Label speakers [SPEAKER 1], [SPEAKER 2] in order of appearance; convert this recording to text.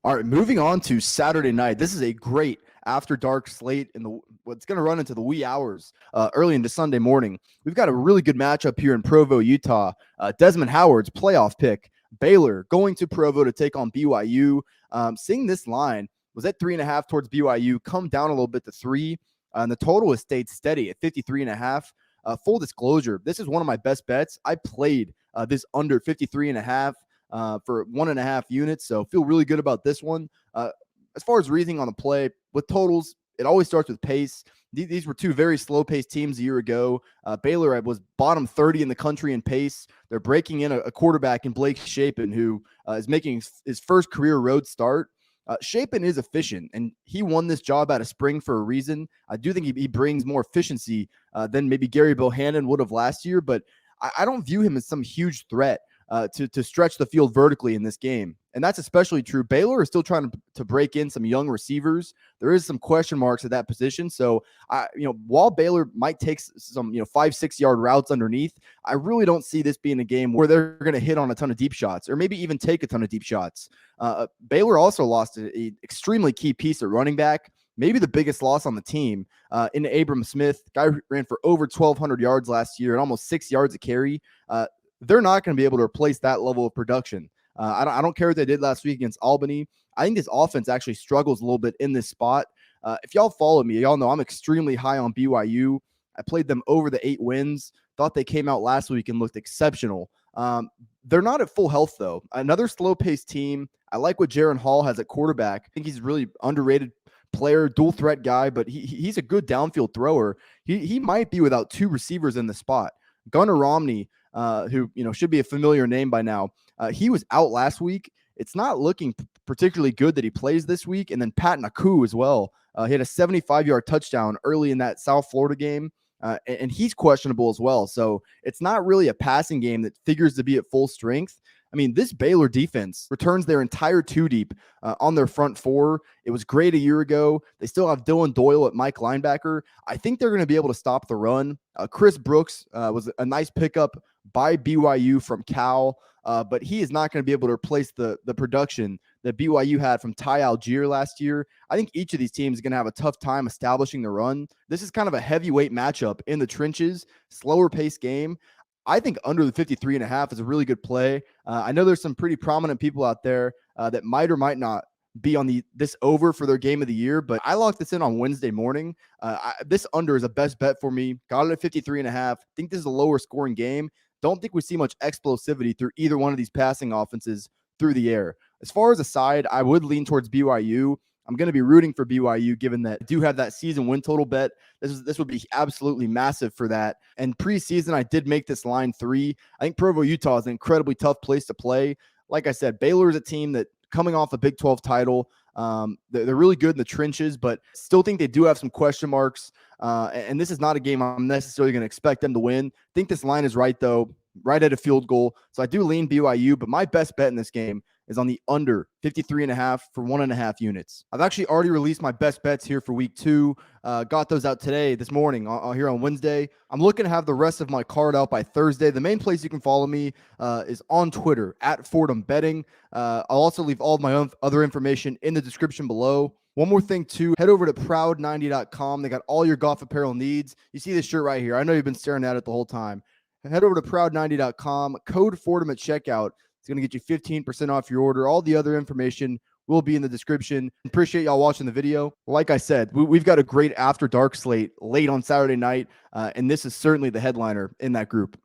[SPEAKER 1] All right, moving on to Saturday night. This is a great after dark slate in the what's going to run into the wee hours early into Sunday morning. We've got a really good matchup here in Provo, Utah. Desmond Howard's playoff pick, Baylor, going to Provo to take on BYU. Seeing this line was at 3.5 towards BYU, come down a little bit to 3, and the total has stayed steady at 53.5. Full disclosure, this is one of my best bets. I played this under 53.5. For 1.5 units. So feel really good about this one. As far as reasoning on the play with totals, it always starts with pace. These were two very slow paced teams a year ago. Baylor was bottom 30 in the country in pace. They're breaking in a quarterback in Blake Shapen, who is making his first career road start. Shapen is efficient, and he won this job out of spring for a reason. I do think he brings more efficiency than maybe Gary Bohannon would have last year, but I don't view him as some huge threat to stretch the field vertically in this game. And that's especially true. Baylor is still trying to break in some young receivers. There is some question marks at that position. So, while Baylor might take some, 5-6 yard routes underneath, I really don't see this being a game where they're going to hit on a ton of deep shots or maybe even take a ton of deep shots. Baylor also lost an extremely key piece at running back, maybe the biggest loss on the team, in Abram Smith. Guy ran for over 1,200 yards last year and almost 6 yards a carry. They're not going to be able to replace that level of production. I don't care what they did last week against Albany. I think this offense actually struggles a little bit in this spot. If y'all follow me, y'all know I'm extremely high on BYU. I played them over the 8 wins. Thought they came out last week and looked exceptional. They're not at full health, though. Another slow-paced team. I like what Jaron Hall has at quarterback. I think he's a really underrated player, dual threat guy, but he's a good downfield thrower. He might be without 2 receivers in the spot. Gunnar Romney, who should be a familiar name by now. He was out last week. It's not looking particularly good that he plays this week. And then Pat Naku as well. He had a 75-yard touchdown early in that South Florida game, and he's questionable as well. So it's not really a passing game that figures to be at full strength. I mean, this Baylor defense returns their entire 2-deep on their front 4. It was great a year ago. They still have Dylan Doyle at Mike linebacker. I think they're going to be able to stop the run. Chris Brooks was a nice pickup by BYU from Cal, but he is not going to be able to replace the production that BYU had from Ty Algier last year. I think each of these teams is going to have a tough time establishing the run. This is kind of a heavyweight matchup in the trenches, slower pace game. I think under the 53.5 is a really good play. I know there's some pretty prominent people out there that might or might not be on this over for their game of the year, but I locked this in on Wednesday morning. This under is a best bet for me. Got it at 53.5. Think this is a lower scoring game. Don't think we see much explosivity through either one of these passing offenses through the air. As far as a side, I would lean towards BYU. I'm going to be rooting for BYU given that I do have that season win total bet. This would be absolutely massive for that. And preseason, I did make this line 3. I think Provo, Utah is an incredibly tough place to play. Like I said, Baylor is a team that coming off a Big 12 title, they're really good in the trenches, but still think they do have some question marks. And this is not a game I'm necessarily going to expect them to win. Think this line is right, though, right at a field goal. So I do lean BYU, but my best bet in this game is on the under 53.5 for 1.5 units. I've actually already released my best bets here for week 2. Got those out this morning here on Wednesday. I'm looking to have the rest of my card out by Thursday. The main place you can follow me is on Twitter at Fordham Betting. I'll also leave all of my other information in the description below. One more thing, too, head over to proud90.com. They got all your golf apparel needs. You see this shirt right here. I know you've been staring at it the whole time. Head over to proud90.com. Code Fordham at checkout. It's going to get you 15% off your order. All the other information will be in the description. Appreciate y'all watching the video. Like I said, we've got a great after dark slate late on Saturday night, and this is certainly the headliner in that group.